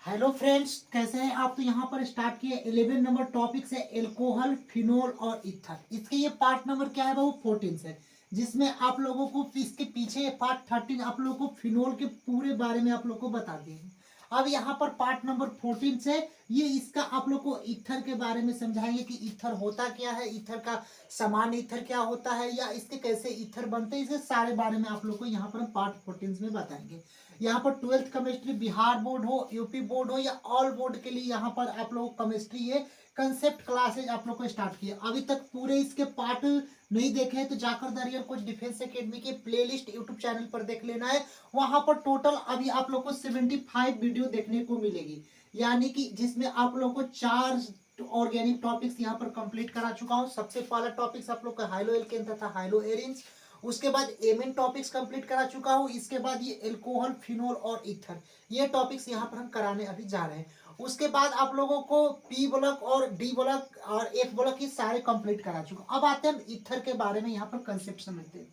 Hello friends, कैसे हैं आप। तो यहाँ पर स्टार्ट किए 11 नंबर टॉपिक से एल्कोहल, फिनोल और ईथर। इसके ये पार्ट नंबर क्या है वो 14 से, जिसमें आप लोगों को इसके पीछे पार्ट 13 आप लोगों को फिनोल के पूरे बारे में आप लोगों को बता दिए हैं। अब यहाँ पर पार्ट नंबर 14 से ये इसका आप लोग को ईथर के बारे में समझाएंगे कि ईथर होता क्या है, ईथर का सामान्य ईथर क्या होता है या इसके कैसे ईथर बनते हैं, इसके सारे बारे में आप लोग को यहाँ पर हम पार्ट 14 में बताएंगे। यहाँ पर 12th केमिस्ट्री बिहार बोर्ड हो, यूपी बोर्ड हो या ऑल बोर्ड के लिए यहाँ पर आप लोग केमिस्ट्री ये कंसेप्ट क्लासेज आप लोग को स्टार्ट किए। अभी तक पूरे इसके पार्ट नहीं देखे हैं तो जाकर the real coach defence academy के प्लेलिस्ट यूट्यूब चैनल पर देख लेना है। वहां पर टोटल अभी आप लोग को 75 वीडियो देखने को मिलेगी, यानी कि जिसमें आप लोग को 4 ऑर्गेनिक टॉपिक्स यहाँ पर कंप्लीट करा चुका हूँ। सबसे पहला टॉपिक्स आप लोग का हाइलो एल्केन तथा हाइलो एरिन्स, उसके बाद एमिन टॉपिक्स कंप्लीट करा चुका हूँ। इसके बाद ये एल्कोहल, फिनोल और ईथर, ये टॉपिक्स यहाँ पर हम कराने अभी जा रहे हैं। उसके बाद आप लोगों को पी ब्लॉक और डी ब्लॉक और एफ ब्लॉक ये सारे कंप्लीट करा चुका। अब आते हैं हम ईथर के बारे में यहाँ पर कंसेप्ट समझते हैं।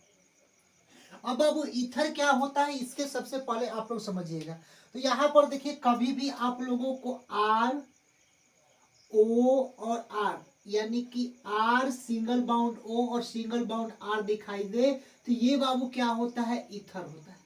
अब ईथर क्या होता है इसके सबसे पहले आप लोग समझिएगा। तो यहाँ पर देखिए, कभी भी आप लोगों को आर ओ और आर, यानी कि आर सिंगल बाउंड ओ और सिंगल बाउंड आर दिखाई दे तो ये बाबू क्या होता है, ईथर होता है।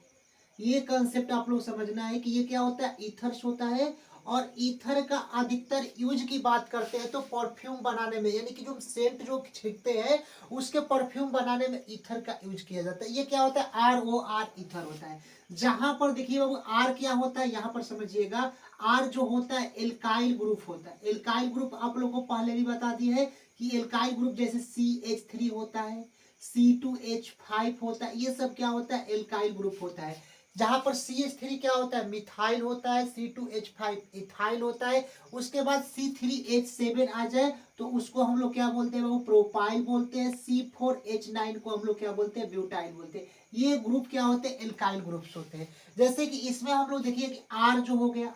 ये कंसेप्ट आप लोग समझना है कि ये क्या होता है, ईथर्स होता है। और ईथर का अधिकतर यूज की बात करते हैं तो परफ्यूम बनाने में, यानी कि जो सेंट जो छिड़कते हैं उसके परफ्यूम बनाने में ईथर का यूज किया जाता है। ये क्या होता है, आर ओ आर ईथर होता है। जहां पर देखिए बाबू आर क्या होता है, यहाँ पर समझिएगा। आर जो होता है एल्काइल ग्रुप होता है। एल्काइल ग्रुप आप लोग को पहले भी बता दिया है कि एल्काइल ग्रुप जैसे CH3 होता है, C2H5 होता है, ये सब क्या होता है, एल्काइल ग्रुप होता है। जहां पर CH3 क्या होता है, मिथाइल होता है, C2H5 इथाइल होता है। उसके बाद C3H7 आ जाए तो उसको हम लोग क्या बोलते हैं, वो प्रोपाइल बोलते हैं। C4H9 को हम लोग क्या बोलते हैं, ब्यूटाइल बोलते हैं। ये ग्रुप क्या होते हैं, एल्काइल ग्रुप्स होते हैं। जैसे कि इसमें हम लोग देखिए कि आर जो हो गया,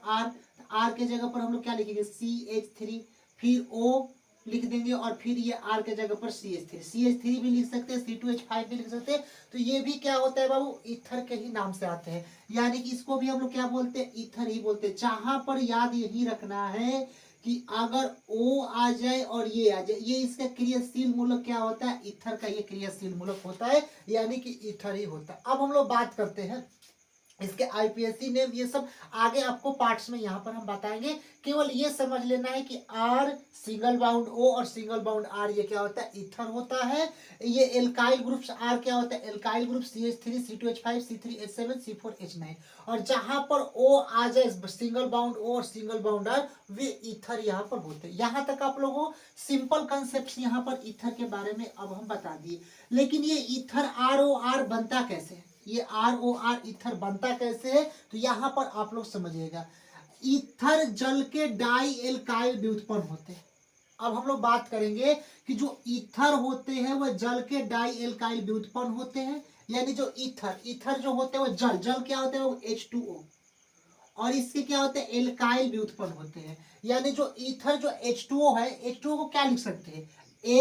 आर के जगह पर हम लोग क्या लिखेंगे, CH3, फिर O लिख देंगे और फिर ये आर के जगह पर CH3 भी लिख सकते हैं, C2H5 भी लिख सकते हैं। तो ये भी क्या होता है बाबू, ईथर के ही नाम से आते हैं। यानी कि इसको भी हम लोग क्या बोलते हैं, ईथर ही बोलते हैं। जहां पर याद यही रखना है कि अगर O आ जाए और ये आ जाए, ये इसका क्रियाशील मूलक क्या होता है, ईथर का ये क्रियाशील मूलक होता है, यानी कि ईथर ही होता है। अब हम लोग बात करते हैं इसके IPSC नेम, ये सब आगे आपको पार्ट्स में यहाँ पर हम बताएंगे। केवल ये समझ लेना है कि आर सिंगल बाउंड O और सिंगल बाउंड आर ये क्या होता है, ईथर होता है। ये एल्काइल ग्रुप्स आर क्या होता है, alkyl group CH3, C2H5, C3H7, C4H9। और जहां पर O आ जाए सिंगल बाउंड O और सिंगल बाउंड आर, वे ईथर यहाँ पर होते हैं। यहाँ तक आप लोगों को सिंपल कंसेप्ट यहाँ पर ईथर के बारे में अब हम बता दिए। लेकिन ये ईथर ROR बनता कैसे है, ये ROR ईथर बनता कैसे है, तो यहां पर आप लोग समझिएगा। ईथर जल के डाई एल्काइल व्युत्पन्न होते हैं। अब हम लोग बात करेंगे कि जो ईथर होते हैं वह जल के डाई एल्काइल व्युत्पन्न होते हैं। यानी जो ईथर ईथर जो होते हैं वो जल क्या होते हैं, वो H2O, और इसके क्या होते हैं, एल्काइल व्युत्पन्न होते हैं। यानी जो ईथर जो H2O है, H2O को क्या लिख सकते हैं,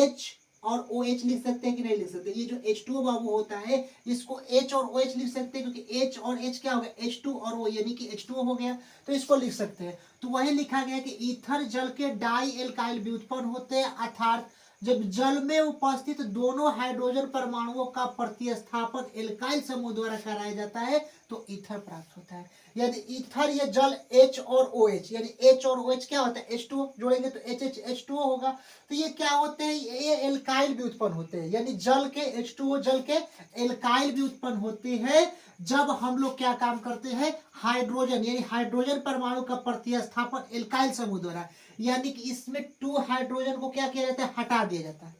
H और OH लिख सकते हैं कि नहीं लिख सकते। ये जो H2O बाबू होता है इसको H और OH लिख सकते हैं, क्योंकि H और H क्या हो गया, H2 और O, यानी कि H2O हो गया, तो इसको लिख सकते हैं। तो वही लिखा गया कि ईथर जल के डाई एल्काइल व्युत्पन्न होते हैं, अर्थात जब जल में उपस्थित दोनों हाइड्रोजन परमाणुओं का प्रतिस्थापन एल्काइल समूह द्वारा कराया जाता है तो ईथर प्राप्त होता है। यदि ईथर ये जल H और OH, यानी H और OH क्या होता है, H2O जोड़ेंगे तो H2O होगा। तो ये क्या होते हैं, ये एल्काइल भी उत्पन्न होते हैं। यानी जल के H2O जल के एल्काइल भी उत्पन्न होते हैं जब हम लोग क्या काम करते हैं, हाइड्रोजन यानी हाइड्रोजन परमाणु का प्रतिस्थापन एल्काइल समूह द्वारा, यानी कि इसमें 2 हाइड्रोजन को क्या किया जाता है, हटा दिया जाता है,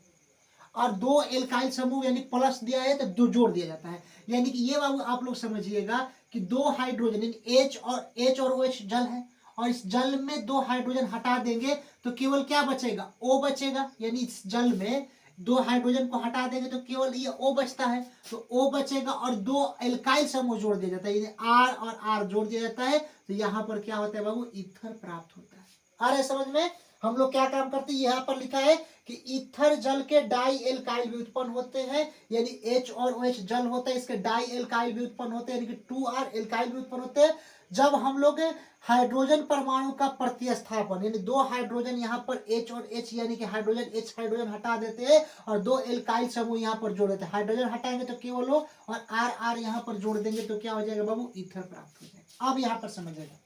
और 2 एल्काइल समूह यानी प्लस दिया है तो 2 जोड़ दिया जाता है। यानी कि ये बाबू आप लोग समझिएगा कि 2 हाइड्रोजन यानी H और OH जल है, और इस जल में 2 हाइड्रोजन हटा देंगे तो केवल क्या बचेगा, O बचेगा। यानी इस जल में 2 हाइड्रोजन को हटा देंगे तो केवल ये O बचता है, तो O बचेगा और 2 एल्काइल समूह जोड़ दिया जाता है, यानी R और R जोड़ दिया जाता है। तो यहाँ पर क्या होता है बाबू, ईथर प्राप्त होता है। आ रहा है समझ में। हम लोग क्या काम करते हैं, यहाँ पर लिखा है कि ईथर जल के डाई एल्काइल भी उत्पन्न होते हैं, यानी H और OH जल होता है, इसके डाई एल्काइल भी उत्पन्न होते हैं, यानी कि 2R एल्काइल भी उत्पन्न होते हैं। जब हम लोग हाइड्रोजन परमाणु का प्रतिस्थापन यानी दो हाइड्रोजन यहाँ पर H और H यानी कि हाइड्रोजन H हाइड्रोजन हटा देते हैं और दो एल्काइल समूह यहाँ पर जोड़ देते हैं। हाइड्रोजन हटाएंगे तो केवल O और R यहाँ पर जोड़ देंगे तो क्या हो जाएगा बाबू, ईथर प्राप्त हो जाएगा। अब यहाँ पर समझिएगा,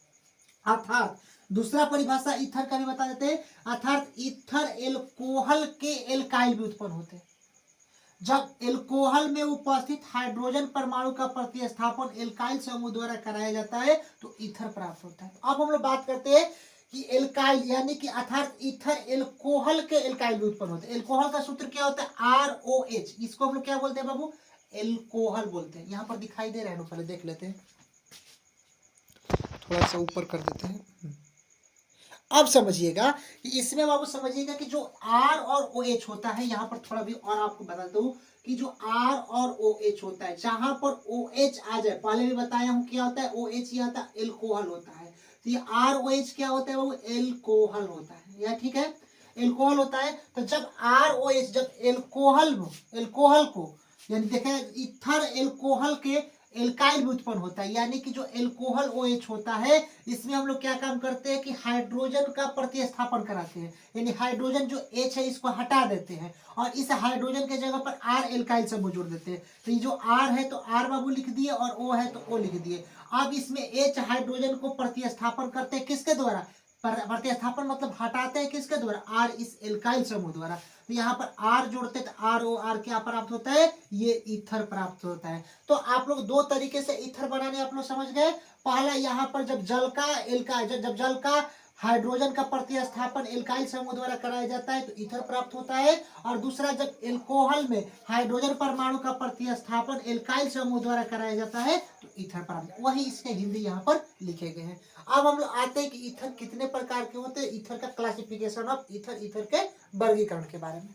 अर्थात दूसरा परिभाषा ईथर का भी बता देते हैं, अर्थात ईथर एल्कोहल के एल्काइल भी उत्पन्न होते हैं। जब एल्कोहल में उपस्थित हाइड्रोजन परमाणु का प्रतिस्थापन एल्काइल समूह द्वारा कराया जाता है तो ईथर प्राप्त होता है। अब हम लोग बात करते हैं कि एल्काइल यानी कि अर्थात ईथर एल्कोहल के एल्काइल भी उत्पन्न होते हैं। एल्कोहल का सूत्र क्या होता है, ROH, इसको हम लोग क्या बोलते हैं बाबू, एल्कोहल बोलते हैं। यहाँ पर दिखाई दे रहा है, पहले देख लेते हैं, थोड़ा सा ऊपर कर देते हैं। अब समझिएगा कि इसमें बाबू समझिएगा कि जो R और OH होता है, यहाँ पर थोड़ा भी और आपको बता दूं कि जो R और OH होता है, जहां पर OH आ जाए, पहले भी बताया हूं क्या होता है, OH ये आता है एल्कोहल होता है, तो ये ROH क्या होता है बाबू, एल्कोहल होता है, यह ठीक है, एल्कोहल होता है। तो जब ROH जब एल्कोहल को यानी देखें ईथर एल्कोहल के एल्काइल भी उत्पन्न होता है, यानी कि जो एल्कोहल OH होता है इसमें हम लोग क्या काम करते हैं कि हाइड्रोजन का प्रतिस्थापन कराते हैं, यानी हाइड्रोजन जो H है इसको हटा देते हैं और इस हाइड्रोजन के जगह पर R एल्काइल समूह जोड़ देते हैं। तो ये जो R है तो R बाबू लिख दिए और O है तो O लिख दिए। अब इसमें H हाइड्रोजन को प्रतिस्थापन करते हैं किसके द्वारा, प्रतिस्थापन मतलब हटाते हैं किसके द्वारा, R इस एल्काइल समूह द्वारा। तो यहाँ पर R जोड़ते तो ROR क्या प्राप्त होता है, ये ईथर प्राप्त होता है। तो आप लोग दो तरीके से ईथर बनाने आप लोग समझ गए। पहला यहाँ पर जब जल का हाइड्रोजन का प्रतिस्थापन एल्काइल समूह द्वारा कराया जाता है तो ईथर प्राप्त होता है, और दूसरा जब एल्कोहल में हाइड्रोजन परमाणु का प्रतिस्थापन एल्काइल समूह द्वारा कराया जाता है तो ईथर प्राप्त, वही इसके हिंदी यहाँ पर लिखे गए हैं। अब हम लोग आते हैं कि ईथर कितने प्रकार के होते हैं, ईथर का क्लासिफिकेशन ऑफ ईथर, ईथर के वर्गीकरण के बारे में।